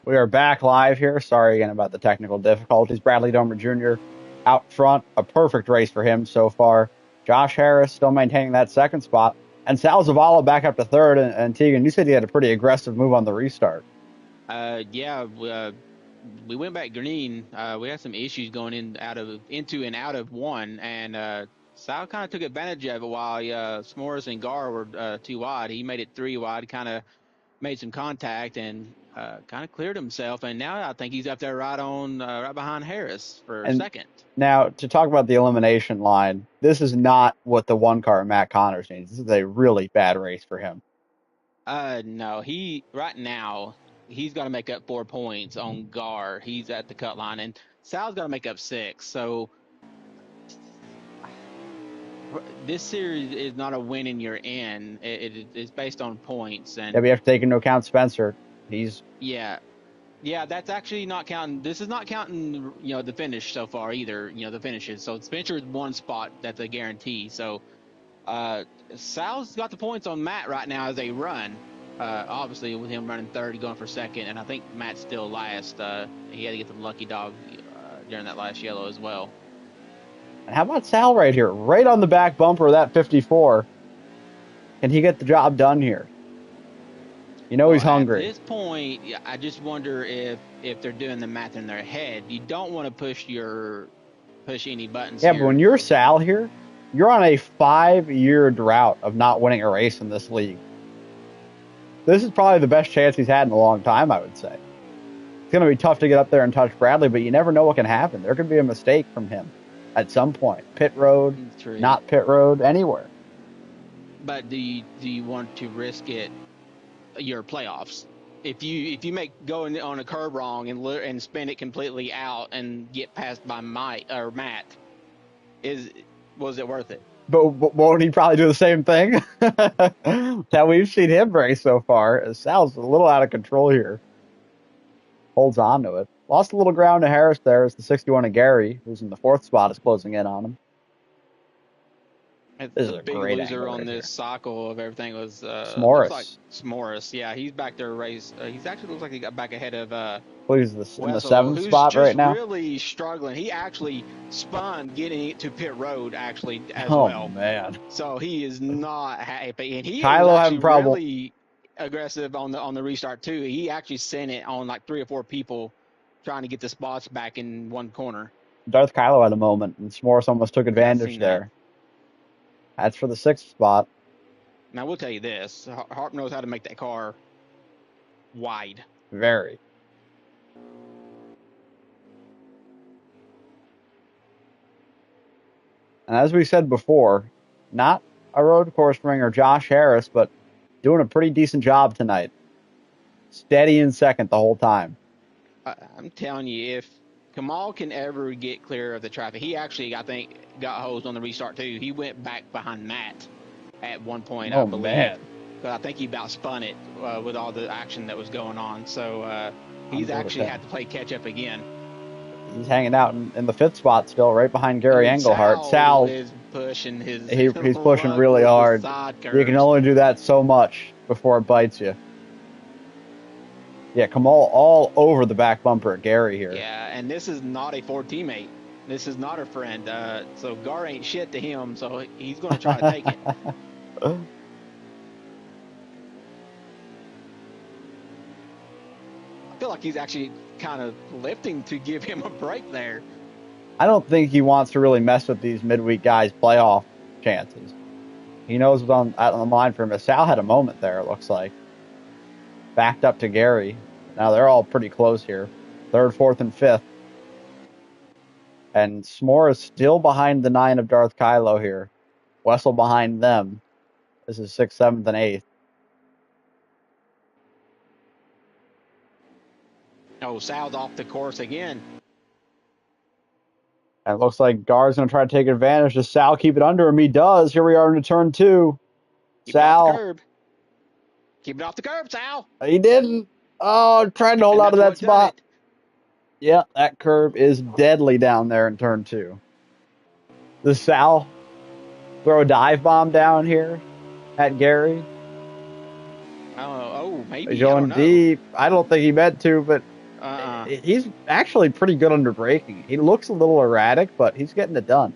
We are back live here. Sorry again about the technical difficulties. Bradley Domer Jr. out front. A perfect race for him so far. Josh Harris still maintaining that second spot. And Sal Zavala back up to third. And Tegan, you said he had a pretty aggressive move on the restart. Yeah, we went back green. We had some issues going into and out of one, and Sal kind of took advantage of it while S'mores and Gar were too wide. He made it three wide, kind of made some contact, and kind of cleared himself. And now I think he's up there right behind Harris for And second. now, to talk about the elimination line, this is not what the one car Matt Connors needs. This is a really bad race for him. No, right now he's got to make up 4 points on Gar. He's at the cut line, and Sal's got to make up six. So this series is not a win and you're in. It's based on points, and Yeah, we have to take into account Spencer. yeah, that's actually not counting. This is not counting, the finish so far either. The finishes. So Spencer is one spot that's a guarantee. So Sal's got the points on Matt right now as they run. Obviously, with him running third, going for second, and I think Matt's still last. He had to get the lucky dog during that last yellow as well. And how about Sal right here? Right on the back bumper of that 54. Can he get the job done here? He's hungry. At this point, I just wonder if they're doing the math in their head. You don't want to push any buttons. Yeah, here. but when you're Sal here, you're on a 5-year drought of not winning a race in this league. This is probably the best chance he's had in a long time, I would say. It's going to be tough to get up there and touch Bradley, but you never know what can happen. There could be a mistake from him at some point. Pit road, not pit road, anywhere. But do you want to risk it? Your playoffs. If you make going on a curve wrong and spin it completely out and get passed by Matt, was it worth it? But won't he probably do the same thing that we've seen him race so far? Sal's a little out of control here. Holds on to it. Lost a little ground to Harris there as the 61 of Gary, who's in the fourth spot, is closing in on him. This is a big loser on this cycle of everything was S'mores. Like S'mores. Yeah, he's back there race. He's actually looks like he got back ahead of he's in the seventh spot right now. Really struggling. He actually spun getting it to pit road actually as well. Oh man! So he is not happy, and he Kylo is having problem. Really aggressive on the restart too. He actually sent it on like 3 or 4 people trying to get the spots back in one corner. Darth Kylo had a moment, and S'mores almost took advantage there. That's for the 6th spot. Now, I will tell you this. Harp knows how to make that car wide. Very. And as we said before, not a road course ringer, Josh Harris, but doing a pretty decent job tonight. Steady in second the whole time. I'm telling you, if Kamal can ever get clear of the traffic, he actually, I think, got hosed on the restart too. He went back behind Matt at one point, I believe. Man. But I think he about spun it with all the action that was going on. So he's actually had to play catch up again. He's hanging out in the 5th spot still, right behind Gary Engelhart. Sal is pushing his. He's pushing really hard. You can only do that so much before it bites you. Yeah, Kamal all over the back bumper at Gary here. Yeah, and this is not a Ford teammate. This is not a friend. So Gar ain't shit to him, so he's going to try to take it. I feel like he's actually kind of lifting to give him a break there. I don't think he wants to really mess with these midweek guys' playoff chances. He knows what's on the line for him. Sal had a moment there, it looks like. Backed up to Gary. Now they're all pretty close here. 3rd, 4th, and 5th. And S'more is still behind the 9 of Darth Kylo here. Wessel behind them. This is 6th, 7th, and 8th. Oh, Sal's off the course again. And it looks like Gar's going to try to take advantage. Does Sal keep it under him? He does. Here we are into turn 2. Sal. Keep it off the curb, Sal. He didn't. Oh, trying to hold on to that spot. Yeah, that curve is deadly down there in turn 2. Does Sal throw a dive bomb down here at Gary? Oh, maybe. He's going deep. I don't think he meant to, but he's actually pretty good under braking. He looks a little erratic, but he's getting it done.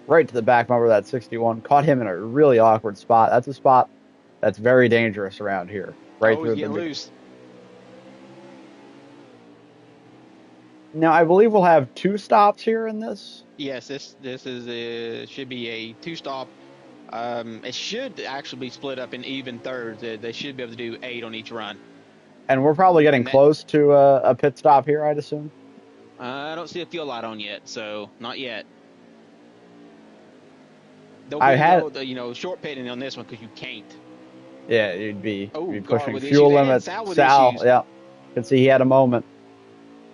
Right to the back bumper of that 61. Caught him in a really awkward spot. That's a spot that's very dangerous around here. Right through he's getting loose. Now, I believe we'll have 2 stops here in this. Yes, this is should be a 2-stop. It should actually be split up in even thirds. They should be able to do 8 on each run. And we're probably getting close to a pit stop here, I'd assume. I don't see a fuel light on yet, so not yet. I had short pitting on this one because you can't. Yeah, you'd be pushing fuel limits. Sal, yeah, can see he had a moment.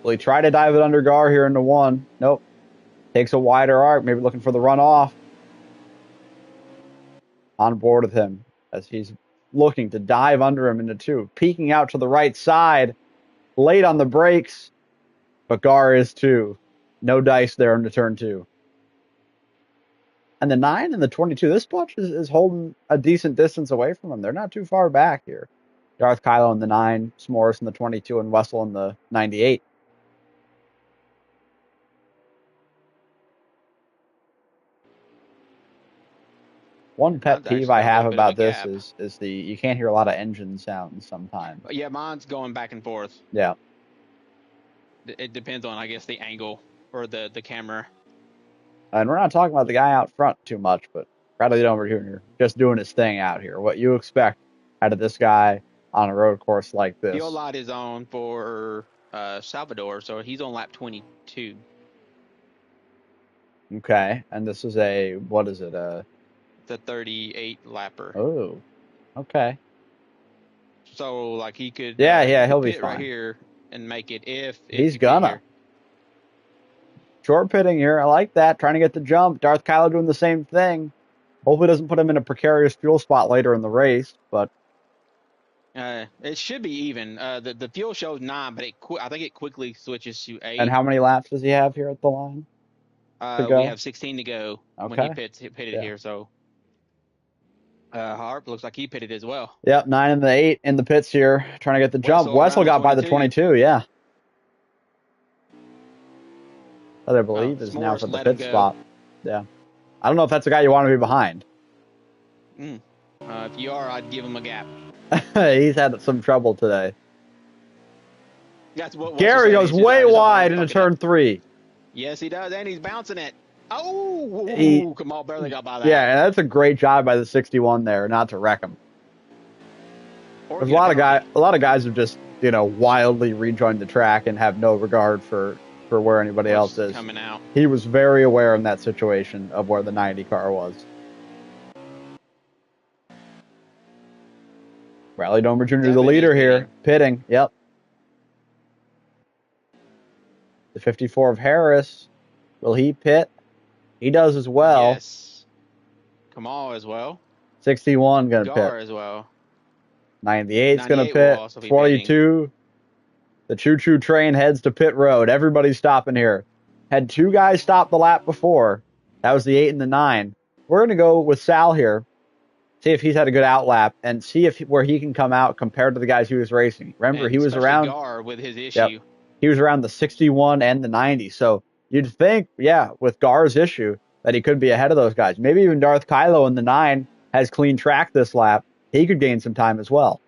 Will he try to dive it under Gar here into 1? Nope. Takes a wider arc, maybe looking for the runoff. On board with him as he's looking to dive under him into 2. Peeking out to the right side. Late on the brakes. But Gar is 2. No dice there into turn 2. And the 9 and the 22, this bunch is holding a decent distance away from him. They're not too far back here. Darth Kylo in the 9, S'mores in the 22, and Wessel in the 98. One pet peeve I have about this is you can't hear a lot of engine sounds sometimes. Yeah, mine's going back and forth. Yeah. It depends on, I guess, the angle or the camera. And we're not talking about the guy out front too much, but Bradley Domer Jr. just doing his thing out here. What you expect out of this guy on a road course like this. Fuel light is on for Salvador, so he's on lap 22. Okay, and this is what is it? The 38 lapper. Oh, okay. So, like, he could... he'll be fine. Right here and make it if he's gonna. Short pitting here. I like that. Trying to get the jump. Darth Kylo doing the same thing. Hopefully doesn't put him in a precarious fuel spot later in the race, but... it should be even. The fuel shows 9, but I think it quickly switches to 8. And how many laps does he have here at the line? We have 16 to go when he pitted here, so... Harp looks like he pitted as well. Yep, 9 and the 8 in the pits here, trying to get the jump. Wessel got by the 22, yeah. That I believe is now for the pit spot. Yeah. I don't know if that's the guy you want to be behind. If you are, I'd give him a gap. He's had some trouble today. That's what Gary goes way wide into turn 3. Yes, he does, and he's bouncing it. Oh, Kamal barely got by that. Yeah, and that's a great job by the 61 there, not to wreck him. There's a lot of guys who just, wildly rejoined the track and have no regard for where anybody else is. Coming out. He was very aware in that situation of where the 90 car was. Bradley Domer Jr. the leader here, pitting. Yep. The 54 of Harris. Will he pit? He does as well. Yes. Kamal as well. 61 going to pit. as well. 98's going to pit. 42. The choo-choo train heads to pit road. Everybody's stopping here. Had 2 guys stop the lap before. That was the 8 and the 9. We're going to go with Sal here. See if he's had a good outlap and see where he can come out compared to the guys he was racing. Remember, he was around Gar with his issue. Yep, he was around the 61 and the 90. So you'd think, with Gar's issue, that he could be ahead of those guys. Maybe even Darth Kylo in the 9 has clean track this lap. He could gain some time as well.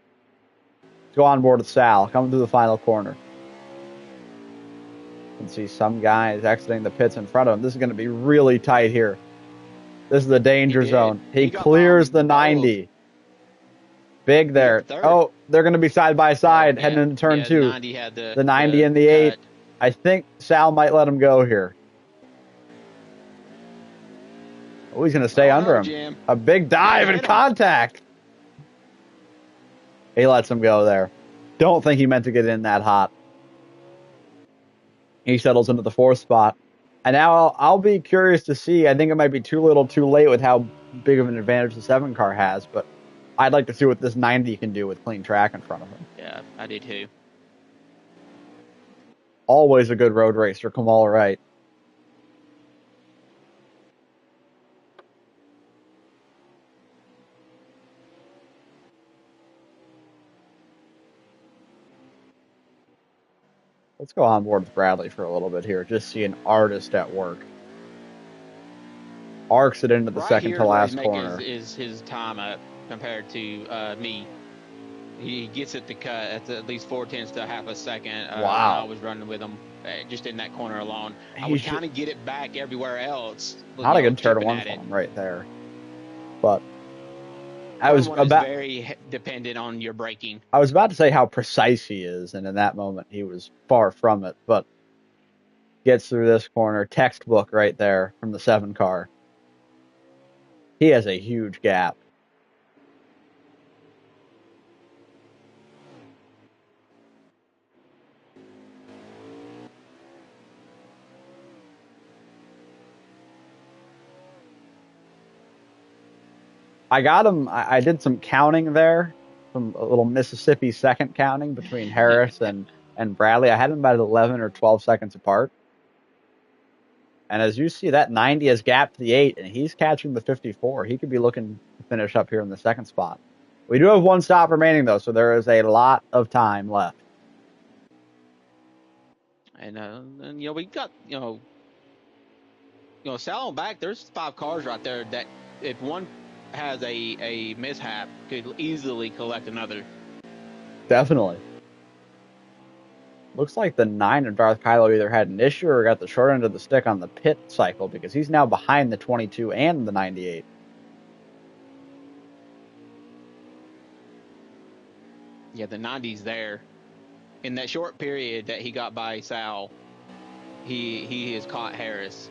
Let's go on board with Sal, coming through the final corner. You can see some guys exiting the pits in front of him. This is going to be really tight here. This is the danger zone. He clears the 90. Big there. Oh, they're going to be side by side heading into turn 2. The 90 and the 8. I think Sal might let him go here. Oh, he's going to stay under him. Jim. A big dive and contact. He lets him go there. Don't think he meant to get in that hot. He settles into the 4th spot. And now I'll be curious to see. I think it might be too little too late with how big of an advantage the 7 car has, but I'd like to see what this 90 can do with clean track in front of him. Yeah, I do too. Always a good road racer, Kamal Wright. Let's go on board with Bradley for a little bit here. Just see an artist at work. Arcs it into the Right second here to is where he's last making corner. is his time up compared to me. He gets it to cut at least 4/10 to half a second when I Wow. was running with him, just in that corner alone. I He would should, kind of get it back everywhere else, not a good turn chipping one at for it. him right there. But I Turn was one is about very dependent on your braking. I was about to say how precise he is, and in that moment he was far from it. But gets through this corner, textbook right there from the 7 car. He has a huge gap. I got him. I did some counting there, a little Mississippi second counting between Harris and Bradley. I had them about 11 or 12 seconds apart. And as you see, that 90 has gapped to the 8, and he's catching the 54. He could be looking to finish up here in the second spot. We do have 1 stop remaining, though, so there is a lot of time left. And we've got Sal back. There's 5 cars right there that if one has a mishap could easily collect another. Definitely. Looks like the 9 of Darth Kylo either had an issue or got the short end of the stick on the pit cycle, because he's now behind the 22 and the 98. Yeah, the 90's there. In that short period that he got by Sal, he has caught Harris.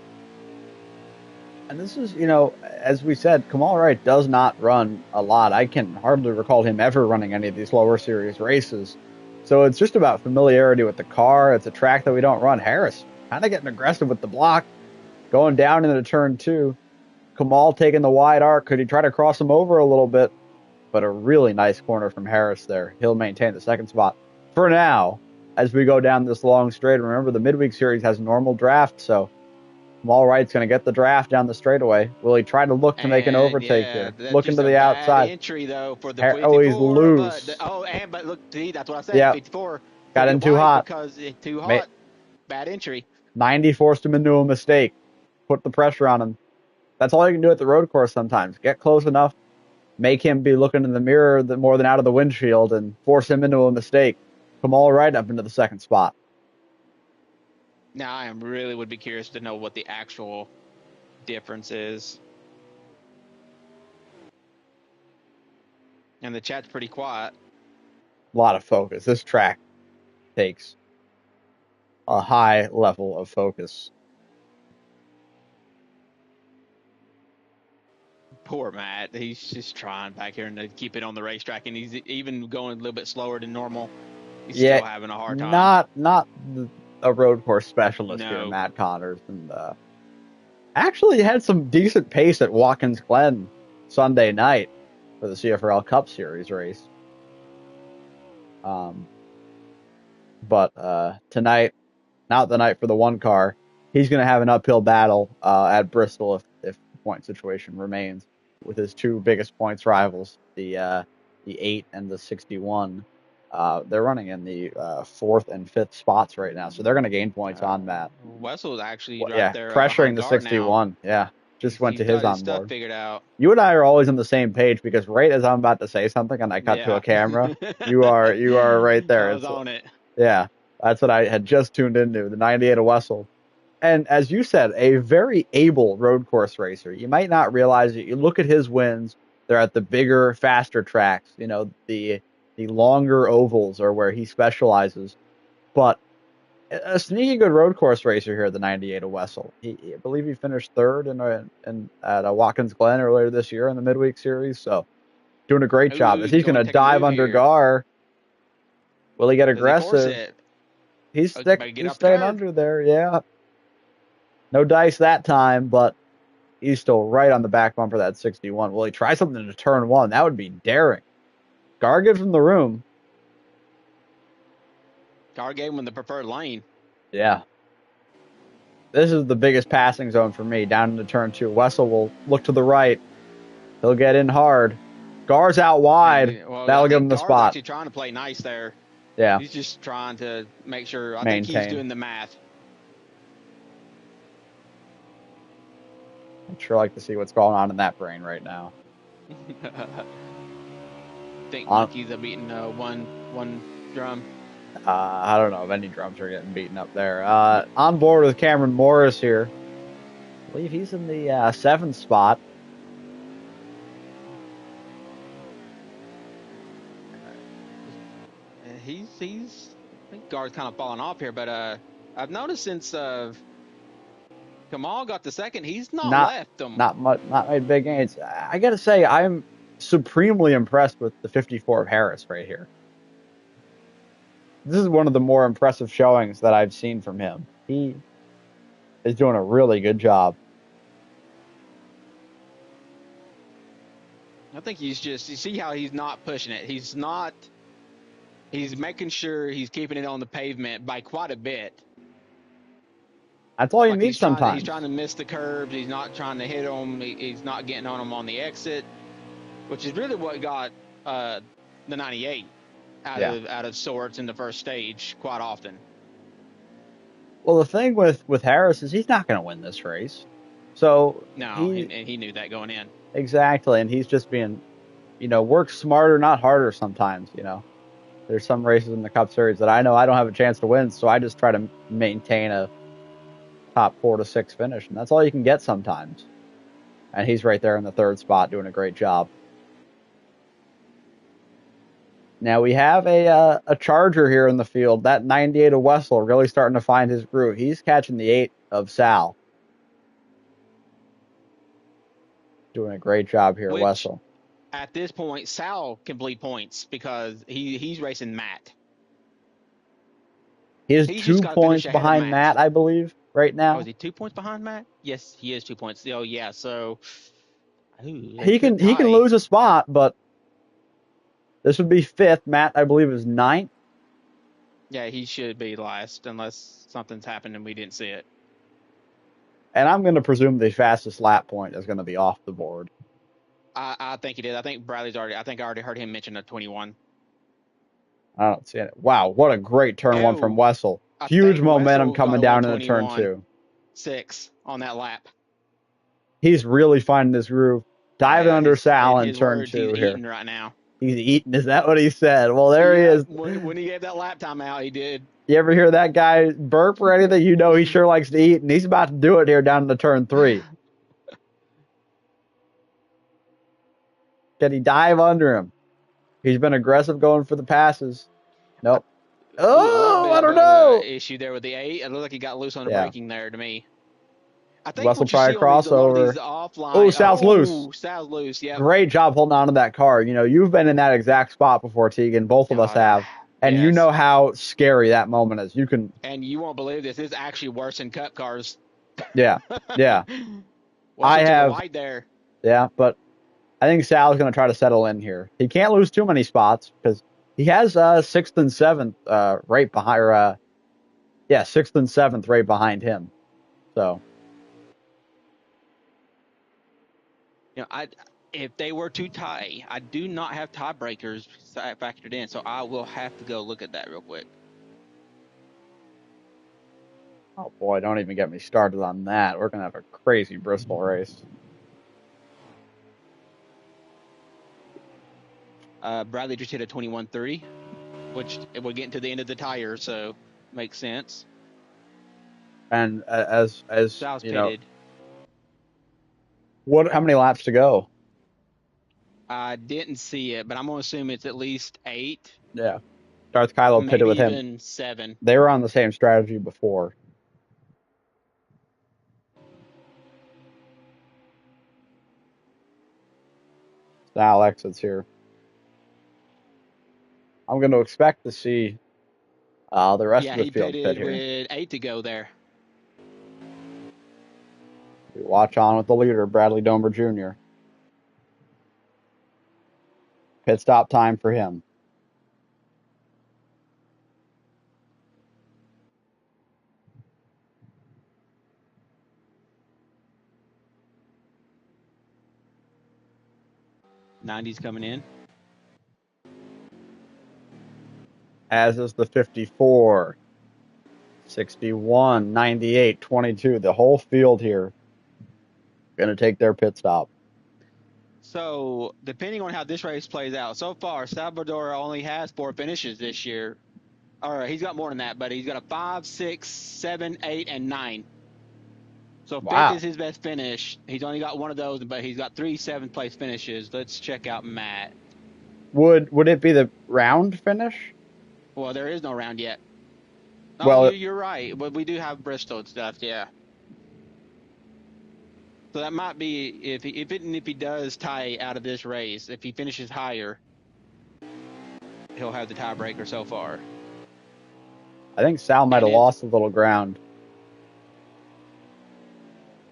And this is, as we said, Kamal Wright does not run a lot. I can hardly recall him ever running any of these lower series races. So it's just about familiarity with the car. It's a track that we don't run. Harris kind of getting aggressive with the block, going down into turn 2. Kamal taking the wide arc. Could he try to cross him over a little bit? But a really nice corner from Harris there. He'll maintain the second spot for now as we go down this long straight. Remember, the Midweek Series has normal draft, so Kamal Wright's going to get the draft down the straightaway. Will he try to look to make an overtake here? Looking to the outside. Entry, though, for the 54. Oh, he's loose. But look, see, that's what I said. Yeah. 54. Got in too hot. Because it's too hot. Bad entry. 90 forced him into a mistake. Put the pressure on him. That's all you can do at the road course sometimes. Get close enough. Make him be looking in the mirror more than out of the windshield and force him into a mistake. Kamal Wright up into the second spot. Now, I really would be curious to know what the actual difference is. And the chat's pretty quiet. A lot of focus. This track takes a high level of focus. Poor Matt. He's just trying back here and to keep it on the racetrack, and he's even going a little bit slower than normal. He's still having a hard time. Not a road course specialist here, Matt Connors, and actually had some decent pace at Watkins Glen Sunday night for the CFRL Cup Series race. But tonight, not the night for the 1 car. He's going to have an uphill battle at Bristol if the point situation remains with his 2 biggest points rivals, the 8 and the 61. They're running in the 4th and 5th spots right now, so they're going to gain points on that. Wessel's actually there, pressuring the 61. Now. Yeah, just went to his on board. Figured out. You and I are always on the same page, because right as I'm about to say something and I cut to a camera, you are right there. I was on it. Yeah, that's what I had just tuned into, the 98 of Wessel. And as you said, a very able road course racer. You might not realize it. You look at his wins, they're at the bigger, faster tracks. The longer ovals are where he specializes. But a sneaky good road course racer here at the 98 of Wessel. I believe he finished 3rd at Watkins Glen earlier this year in the Midweek Series. So doing a great job. As he's going to dive under Gar. Will he get aggressive? He's staying under there, yeah. No dice that time, but he's still right on the back bumper of that 61. Will he try something to turn 1? That would be daring. Gar gives him the room. Gar gave him the preferred lane. Yeah. This is the biggest passing zone for me, down into turn 2. Wessel will look to the right. He'll get in hard. Gar's out wide. That'll give him the spot. Actually trying to play nice there. Yeah. He's just trying to make sure. I think he's Maintain. doing the math. I'd sure like to see what's going on in that brain right now. Think monkeys are beating one drum. I don't know if any drums are getting beaten up there. On board with Cameron Morris here. I believe he's in the 7th spot. He's I think guard's kind of falling off here, but I've noticed since Kamal got the second, he's not left them. Not much, not made big gains. I gotta say, I'm supremely impressed with the 54 of Harris right here. This is one of the more impressive showings that I've seen from him. He is doing a really good job. I think he's just, you see how he's not pushing it. He's making sure he's keeping it on the pavement by quite a bit. That's all you need sometimes. He's trying to miss the curbs. He's not trying to hit them. He's not getting on them on the exit, which is really what got the 98 out of sorts in the first stage quite often. Well, the thing with Harris is he's not going to win this race. So no, he knew that going in. Exactly, and he's just being, work smarter, not harder sometimes, There's some races in the Cup Series that I know I don't have a chance to win, so I just try to maintain a top 4 to 6 finish, and that's all you can get sometimes. And he's right there in the 3rd spot doing a great job. Now we have a Charger here in the field. That 98 of Wessel really starting to find his groove. He's catching the 8 of Sal. Doing a great job here, Wessel. At this point, Sal can bleed points because he's racing Matt. He is 2 points behind Matt, I believe, right now. Oh, is he 2 points behind Matt? Yes, he is 2 points. Oh, yeah. So he can lose a spot, but this would be 5th. Matt, I believe, is 9th. Yeah, he should be last unless something's happened and we didn't see it. And I'm going to presume the fastest lap point is going to be off the board. I think he did. I think I already heard him mention a 21. I don't see it. Wow, what a great turn one from Wessel. Huge momentum coming down into turn 2. 6 on that lap. He's really finding his groove. Diving under Sal in turn 2 he's here. Eating right now. He's eating. Is that what he said? Well, there he is. When he gave that lap time out, he did. You ever hear that guy burp or anything? You know he sure likes to eat, and he's about to do it here down in the turn 3. Can he dive under him? He's been aggressive going for the passes. Nope. Oh, I don't know. Issue there with the 8. It looked like he got loose on the braking there to me. I think Wessel try a crossover. Oh, Sal's loose. Sal's loose, yeah. Great job holding on to that car. You've been in that exact spot before, Tegan. Both of us have. And you know how scary that moment is. And you won't believe this. This is actually worse than Cup cars. Yeah. Yeah. I have. Wide there. Yeah, but I think Sal's going to try to settle in here. He can't lose too many spots because he has 6th and 7th right behind. 6th and 7th right behind him. So. If they were to tie, I do not have tiebreakers factored in, so I will have to go look at that real quick. Oh boy, don't even get me started on that. We're going to have a crazy Bristol race. Bradley just hit a 21.3, which we're getting to the end of the tire, so makes sense. And as Sal's pitted. How many laps to go? I didn't see it, but I'm going to assume it's at least 8. Yeah. Darth Kylo pitted with him. Maybe even 7. They were on the same strategy before. Sal exits here. I'm going to expect to see the rest of the field pit here. With 8 to go there. We watch on with the leader, Bradley Domer Jr. Pit stop time for him. '90s coming in. as is the 54, 61, 98, 22. The whole field here going to take their pit stop. So, depending on how this race plays out, so far, Salvador only has 4 finishes this year. Or he's got more than that, but he's got a 5, 6, 7, 8, and 9. So, 5th Wow. is his best finish. He's only got one of those, but he's got 3 7th place finishes. Let's check out Matt. Would it be the round finish? Well, there is no round yet. Oh, Well, you're right, but we do have Bristol and stuff, yeah. So that might be if he does tie out of this race, if he finishes higher, he'll have the tiebreaker so far. I think Sal might have lost a little ground.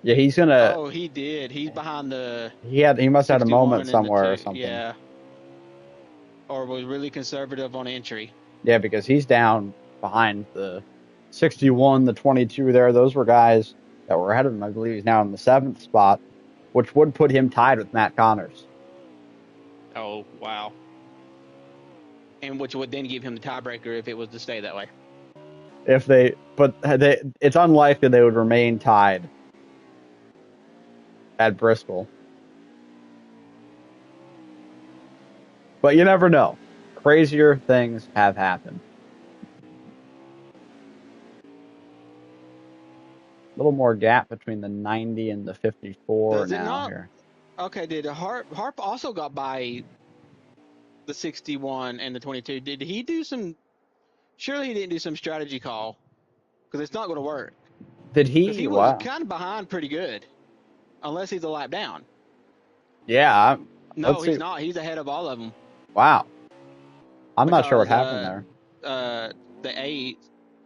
Yeah, he's gonna. Oh, he did. He's behind the. He must have had a moment somewhere or something. Yeah. Or was really conservative on entry. Yeah, because he's down behind the 61, the 22 there. Those were guys that were ahead of him. I believe he's now in the 7th spot, which would put him tied with Matt Connors. Oh, wow. And which would then give him the tiebreaker if it was to stay that way. It's unlikely they would remain tied at Bristol. But you never know. Crazier things have happened. A little more gap between the 90 and the 54 now here. Okay, did Harp also got by the 61 and the 22? Did he do some? Surely he didn't do some strategy call, because it's not going to work. Did he? Because he was kind of behind pretty good, unless he's a lap down. Yeah. No, he's not. He's ahead of all of them. Wow. I'm not sure what happened there. The 8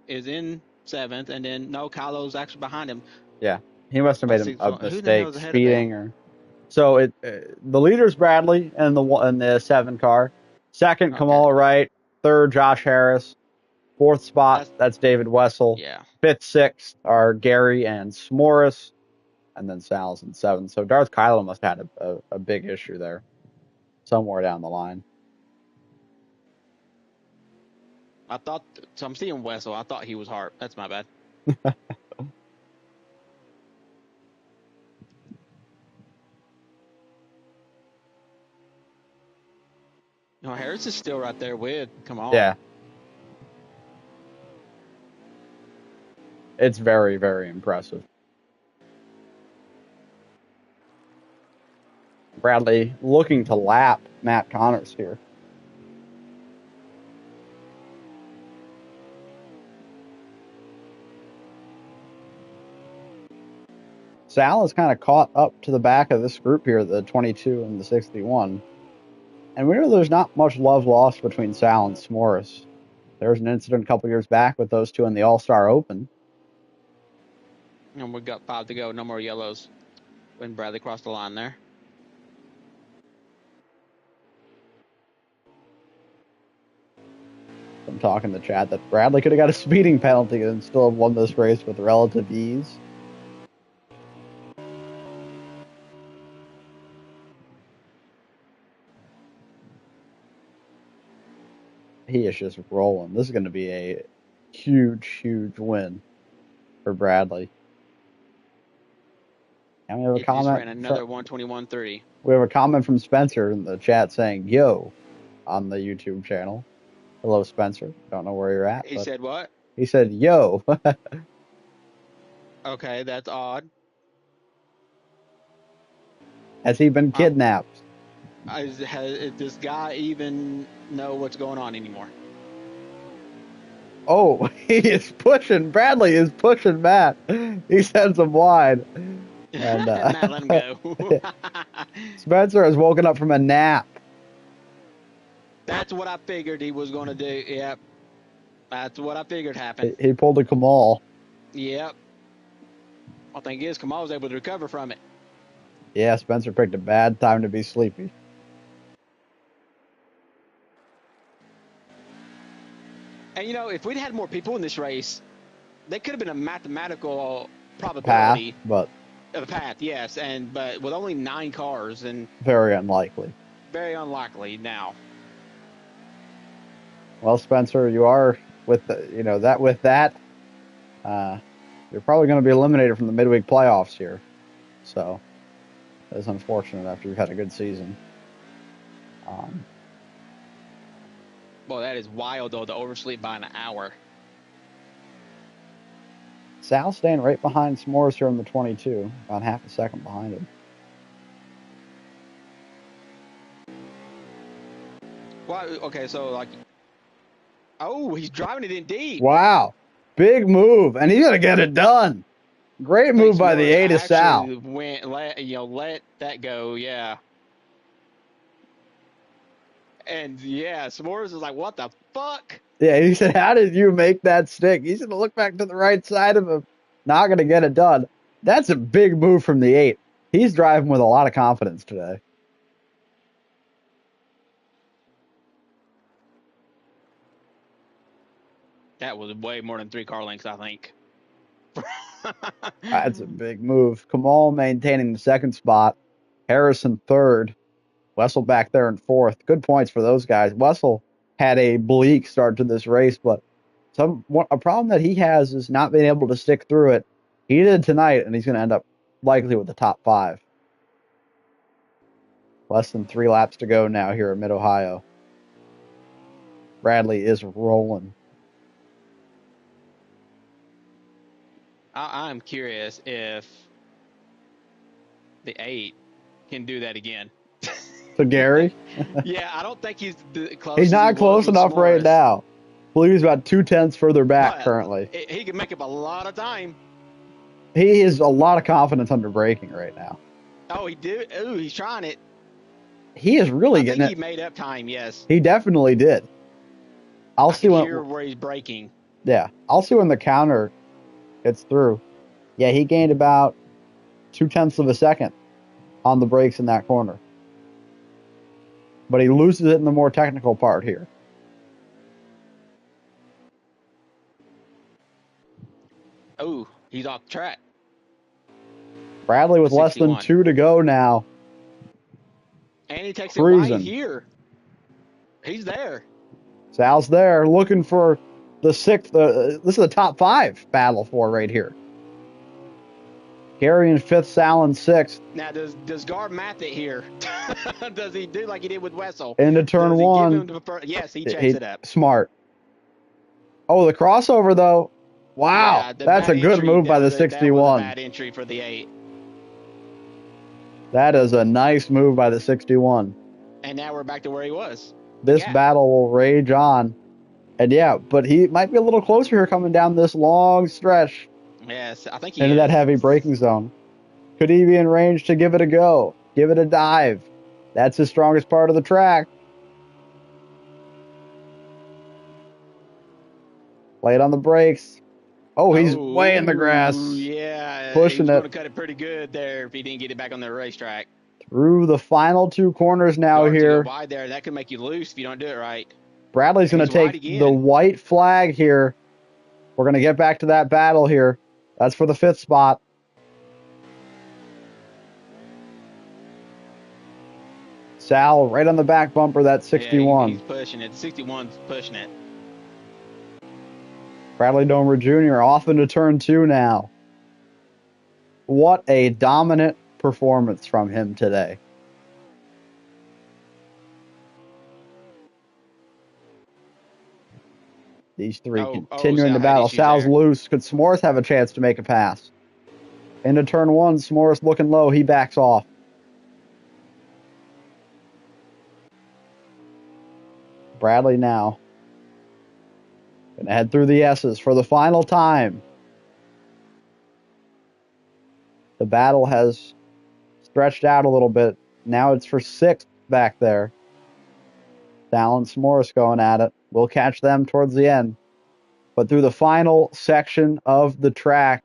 is in 7th, and then Kylo's actually behind him. Yeah, he must have made a mistake speeding or. So the leader's Bradley in the 7 car. 2nd, Kamal Wright. 3rd, Josh Harris. 4th spot, that's David Wessel. Yeah. 5th, 6th are Gary and S'mores, and then Sal's in 7th. So Darth Kylo must have had a big issue there somewhere down the line. So I'm seeing Wessel. I thought he was Harp. That's my bad. Harris is still right there with. Come on. Yeah. It's very, very impressive. Bradley looking to lap Matt Connors here. Sal is kind of caught up to the back of this group here, the 22 and the 61. And we know there's not much love lost between Sal and S'mores. There was an incident a couple years back with those two in the All-Star Open. And we've got 5 to go. No more yellows when Bradley crossed the line there. I'm talking in the chat that Bradley could have got a speeding penalty and still have won this race with relative ease. He is just rolling. This is going to be a huge, huge win for Bradley. And we have a comment. Just ran another 121.30. We have a comment from Spencer in the chat saying "Yo" on the YouTube channel. Hello, Spencer. Don't know where you're at. He said what? He said "Yo." Okay, that's odd. Has he been kidnapped? Does this guy even know what's going on anymore? Oh, he is pushing. Bradley is pushing Matt. He sends him wide. And Matt, let him go. Spencer has woken up from a nap. That's what I figured he was going to do. Yep. That's what I figured happened. He pulled a Kamal. Yep. I think Kamal was able to recover from it. Yeah, Spencer picked a bad time to be sleepy. And, if we'd had more people in this race, there could have been a mathematical probability. Of a path, yes. But with only 9 cars. And very unlikely. Very unlikely now. Well, Spencer, you are with that. You're probably going to be eliminated from the midweek playoffs here. So that's unfortunate after you've had a good season. Well, that is wild, though, to oversleep by an hour. Sal staying right behind S'mores here in the 22, about half a second behind him. Well, okay, so, like, oh, he's driving it in deep. Wow. Big move, and he's going to get it done. Great move by the 8 of Sal. Let that go, yeah. And, yeah, S'mores is like, what the fuck? Yeah, he said, how did you make that stick? He's going to look back to the right side of him. Not going to get it done. That's a big move from the 8. He's driving with a lot of confidence today. That was way more than 3 car lengths, I think. That's a big move. Kamal maintaining the second spot. Harrison third. Wessel back there in fourth. Good points for those guys. Wessel had a bleak start to this race, but a problem that he has is not being able to stick through it. He did tonight, and he's going to end up likely with the top 5. Less than 3 laps to go now here at Mid-Ohio. Bradley is rolling. I'm curious if the 8 can do that again. So Gary? Yeah, I don't think he's close. He's not close enough right now. I believe he's about 2/10 further back currently. He can make up a lot of time. He has a lot of confidence under braking right now. Oh, he did. Ooh, he's trying it. He is really getting it. I think he made up time, yes. He definitely did. I'll see where he's braking. Yeah, I'll see when the counter gets through. Yeah, he gained about 0.2 of a second on the brakes in that corner. But he loses it in the more technical part here. Oh, he's off track. Bradley with 61. Less than 2 to go now. And he takes it right here. He's there. Sal's there looking for the 6th. This is a top 5 battle for right here. Gary in 5th, Sal in 6th. Now, does Gar math it here? Does he do like he did with Wessel? Into turn 1. Yes, he checks it up. Smart. Oh, the crossover, though. Wow, yeah, that's a good move by the 61. That was a bad entry for the 8. That is a nice move by the 61. And now we're back to where he was. This battle will rage on. And yeah, but he might be a little closer here coming down this long stretch. Yes, I think he into that heavy braking zone. Could he be in range to give it a go? Give it a dive. That's his strongest part of the track. Late on the brakes. Oh, he's way in the grass. Yeah, pushing he was it. going to cut it pretty good there if he didn't get it back on the racetrack. Through the final 2 corners now here. Wide there, that could make you loose if you don't do it right. Bradley's going to take the white flag here. We're going to get back to that battle here. That's for the 5th spot. Sal right on the back bumper, that 61. Yeah, he's pushing it. 61's pushing it. Bradley Domer Jr. off into turn 2 now. What a dominant performance from him today. These 3 continuing the battle. Sal's loose. Could S'mores have a chance to make a pass? Into turn 1, S'mores looking low. He backs off. Bradley now. Gonna head through the S's for the final time. The battle has stretched out a little bit. Now it's for 6th back there. Sal and S'mores going at it. We'll catch them towards the end. But through the final section of the track,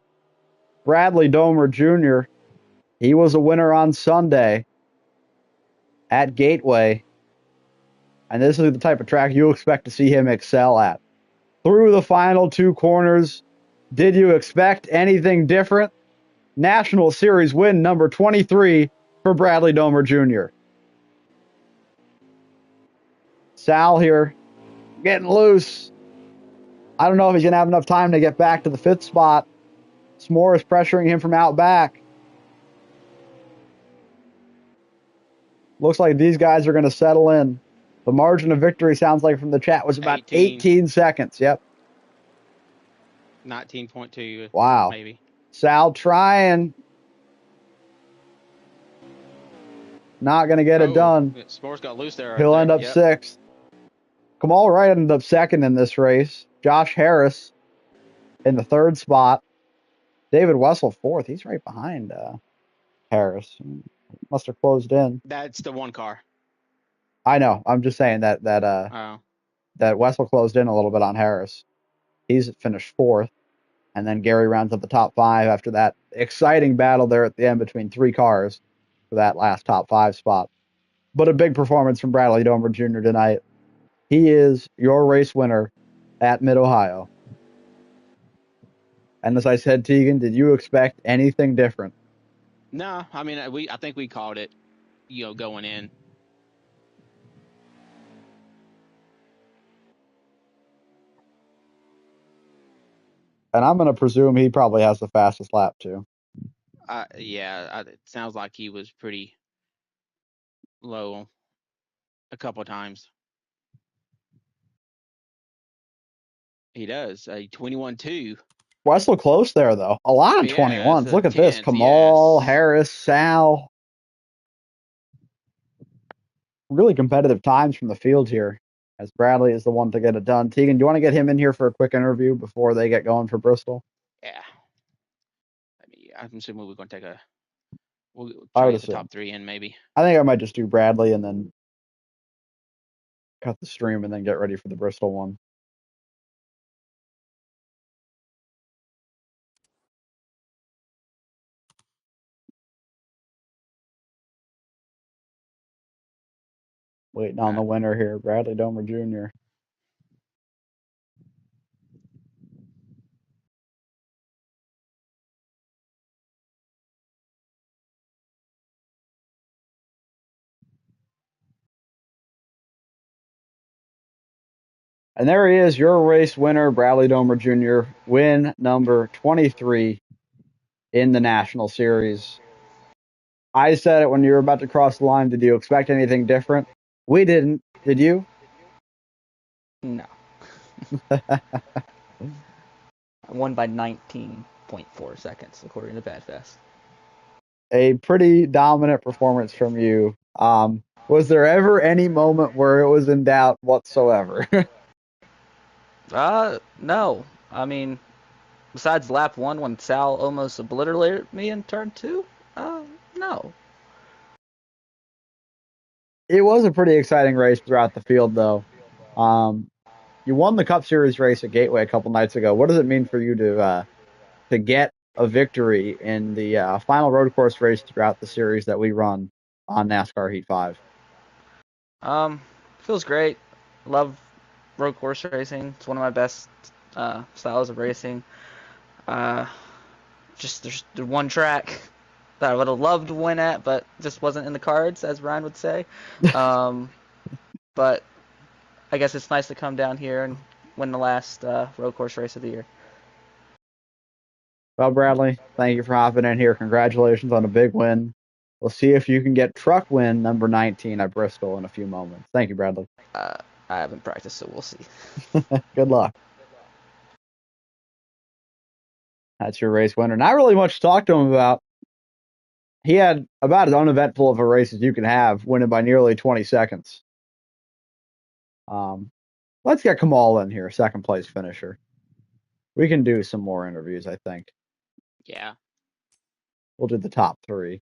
Bradley Domer Jr., he was a winner on Sunday at Gateway. And this is the type of track you expect to see him excel at. Through the final 2 corners, did you expect anything different? National Series win number 23 for Bradley Domer Jr. Sal here getting loose. I don't know if he's going to have enough time to get back to the 5th spot. S'more is pressuring him from out back. Looks like these guys are going to settle in. The margin of victory sounds like from the chat was about 18 seconds. Yep. 19.2. Wow. Maybe. Sal trying. Not going to get it done. S'more's got loose there. He'll end up 6th. Kamal Wright ended up 2nd in this race. Josh Harris in the 3rd spot. David Wessel 4th. He's right behind Harris. Must have closed in. That's the one car. I know. I'm just saying that Wessel closed in a little bit on Harris. He's finished 4th. And then Gary rounds up the top 5 after that exciting battle there at the end between 3 cars for that last top 5 spot. But a big performance from Bradley Domer Jr. tonight. He is your race winner at Mid-Ohio. And as I said, Tegan, did you expect anything different? No, I mean, I think we called it, going in. And I'm going to presume he probably has the fastest lap, too. Yeah, it sounds like he was pretty low a couple of times. He does. 21.2. Wessel close there, though. A lot of 21s. Look at this. Kamal, Harris, Sal. Really competitive times from the field here, as Bradley is the one to get it done. Tegan, do you want to get him in here for a quick interview before they get going for Bristol? Yeah. I'm assuming we're going to we'll try to get the top 3 in, maybe. I think I might just do Bradley and then cut the stream and then get ready for the Bristol one. Waiting on the winner here, Bradley Domer Jr. And there he is, your race winner, Bradley Domer Jr., win number 23 in the National Series. I said it when you were about to cross the line. Did you expect anything different? We didn't. Did you? No. I won by 19.4 seconds, according to BadFest. A pretty dominant performance from you. Was there ever any moment where it was in doubt whatsoever? No. I mean, besides lap 1 when Sal almost obliterated me in turn 2, no. It was a pretty exciting race throughout the field, though. You won the Cup Series race at Gateway a couple nights ago. What does it mean for you to get a victory in the final road course race throughout the series that we run on NASCAR Heat 5? Feels great. Love road course racing. It's one of my best styles of racing. Just there's the one track that I would have loved to win at, but just wasn't in the cards, as Ryan would say. But I guess it's nice to come down here and win the last road course race of the year. Well, Bradley, thank you for hopping in here. Congratulations on a big win. We'll see if you can get truck win number 19 at Bristol in a few moments. Thank you, Bradley. I haven't practiced, so we'll see. Good luck. That's your race winner. Not really much to talk to him about. He had about as uneventful of a race as you can have, winning by nearly 20 seconds. Let's get Kamal in here, second place finisher. We can do some more interviews, I think. Yeah. We'll do the top 3.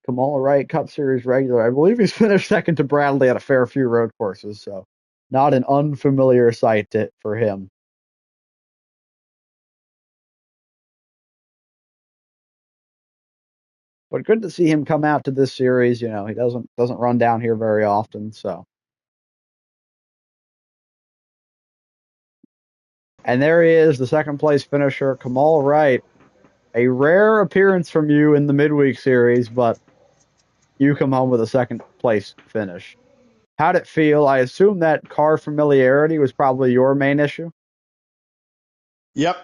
Kamal Wright, Cup Series regular. I believe he's finished second to Bradley at a fair few road courses, so not an unfamiliar sight for him. But good to see him come out to this series. He doesn't run down here very often, so. And there he is, the second place finisher, Kamal Wright. A rare appearance from you in the midweek series, but you come home with a second place finish. How'd it feel? I assume that car familiarity was probably your main issue. Yep.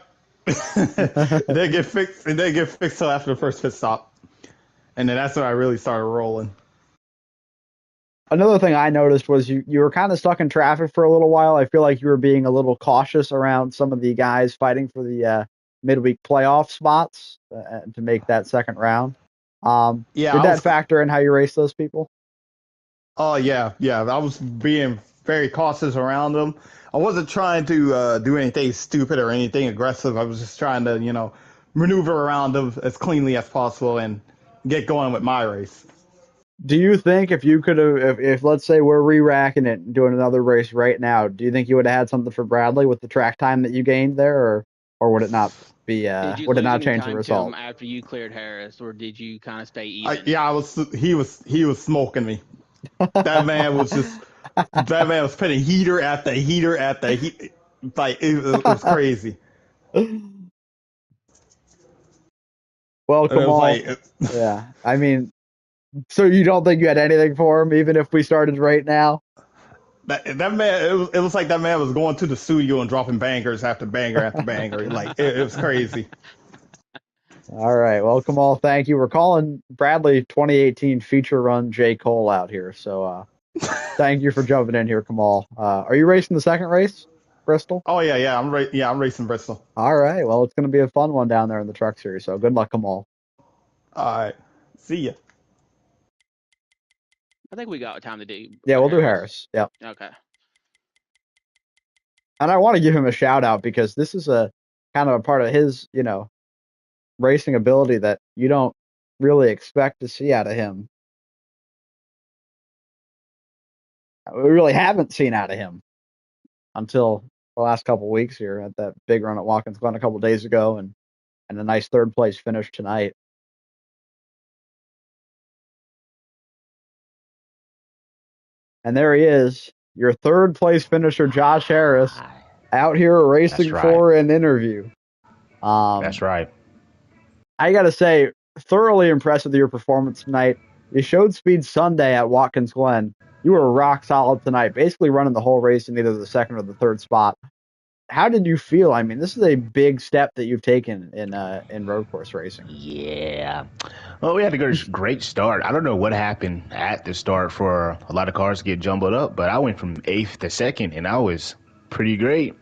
It didn't get fixed. It didn't get fixed till after the first pit stop, and then that's when I really started rolling. Another thing I noticed was you were kind of stuck in traffic for a little while. I feel like you were being a little cautious around some of the guys fighting for the midweek playoff spots to make that second round. Yeah, Did that factor in how you race those people? Oh yeah, yeah. I was being very cautious around them. I wasn't trying to do anything stupid or anything aggressive. I was just trying to, maneuver around them as cleanly as possible and get going with my race. Do you think if you could have, if let's say we're re-racking it and doing another race right now, do you think you would have had something for Bradley with the track time that you gained there, or would it not be? Did you Would it lose not any change the time to result? him after you cleared Harris, or did you kind of stay even? Yeah, he was smoking me. That man was just that man was putting heater at the heater at the heat. Like it was crazy. Well, And it was Kamal, like yeah. I mean, so you don't think you had anything for him, even if we started right now? that man. It was like that man was going to the studio and dropping bangers after banger after banger. Like it was crazy. All right. Well, Kamal, thank you. We're calling Bradley 2018 feature run J. Cole out here. So thank you for jumping in here, Kamal. Are you racing the second race, Bristol? Oh yeah. I'm racing Bristol. All right. Well, it's going to be a fun one down there in the truck series. So good luck, Kamal. All right. See ya. I think we got time to do. Yeah, we'll do Harris. Yep. Okay. And I want to give him a shout out because this is a kind of a part of his, racing ability that you don't really expect to see out of him. We really haven't seen out of him until the last couple of weeks here at that big run at Watkins Glen a couple of days ago and a nice third place finish tonight. And there he is, your third place finisher, Josh Harris, out here racing for an interview. That's right. I got to say, thoroughly impressed with your performance tonight. You showed speed Sunday at Watkins Glen. You were rock solid tonight, basically running the whole race in either the second or the third spot. How did you feel? I mean, this is a big step that you've taken in road course racing. Yeah. Well, we had a great start. I don't know what happened at the start for a lot of cars to get jumbled up, but I went from 8th to 2nd, and I was pretty great.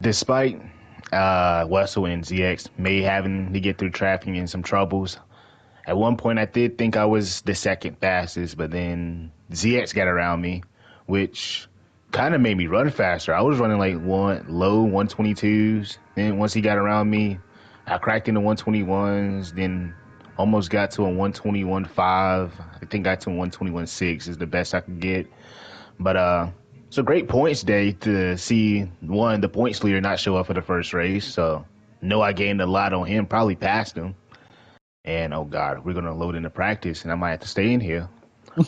Despite Wessel and ZX may having to get through traffic and some troubles. At one point, I did think I was the second fastest, but then ZX got around me, which kind of made me run faster. I was running like low 122s. Then once he got around me, I cracked into 121s, then almost got to a 121.5. I think got to a 121.6 is the best I could get. But it's a great points day to see the points leader not show up for the first race. So know I gained a lot on him, probably passed him. And oh God, we're gonna load into practice, and I might have to stay in here.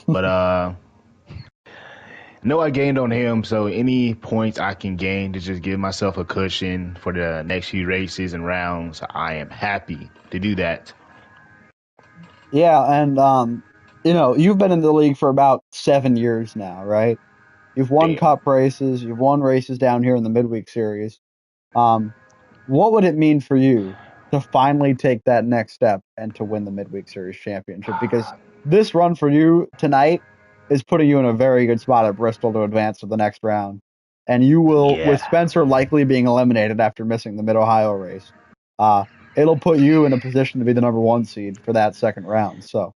But no, I gained on him. So any points I can gain to just give myself a cushion for the next few races and rounds, I am happy to do that. Yeah, and you've been in the league for about 7 years now, right? You've won cup races, you've won races down here in the midweek series. What would it mean for you to finally take that next step and to win the midweek series championship? Because this run for you tonight is putting you in a very good spot at Bristol to advance to the next round. And you will, with Spencer likely being eliminated after missing the Mid-Ohio race, it'll put you in a position to be the number 1 seed for that second round. So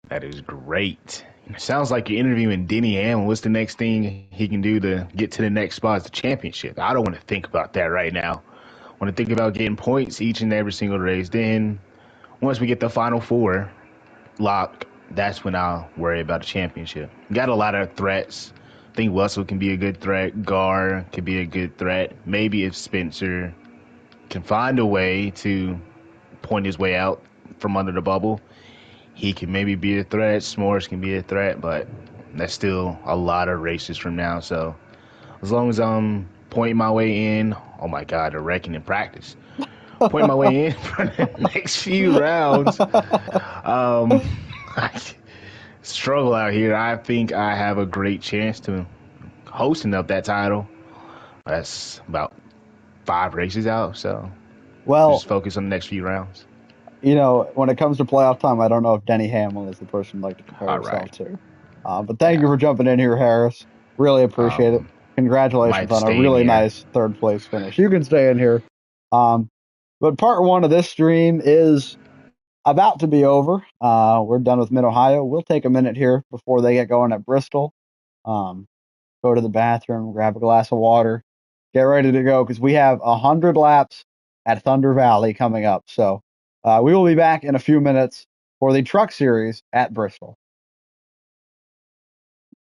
that is great. Sounds like you're interviewing Denny Hamlin. What's the next thing he can do to get to the next spot as the championship? I don't want to think about that right now. I want to think about getting points each and every single race. Then once we get the final 4 locked, that's when I'll worry about the championship. Got a lot of threats. I think Russell can be a good threat. Gar could be a good threat. Maybe if Spencer can find a way to point his way out from under the bubble, he can maybe be a threat. S'mores can be a threat, but that's still a lot of races from now. So as long as I'm pointing my way in, oh my God, they're wrecking in practice. Pointing my way in for the next few rounds. struggle out here. I think I have a great chance to hosting up that title. That's about 5 races out, so Well, just focus on the next few rounds. when it comes to playoff time, I don't know if Denny Hamlin is the person you'd like to compare All yourself right. to. But thank you Yeah. for jumping in here, Harris. Really appreciate it. Um, Congratulations might on a stay in really here. nice third place finish. You can stay in here. But part one of this stream is about to be over. We're done with Mid Ohio. We'll take a minute here before they get going at Bristol. Um, go to the bathroom, grab a glass of water, get ready to go because we have 100 laps at Thunder Valley coming up. So we will be back in a few minutes for the Truck Series at Bristol.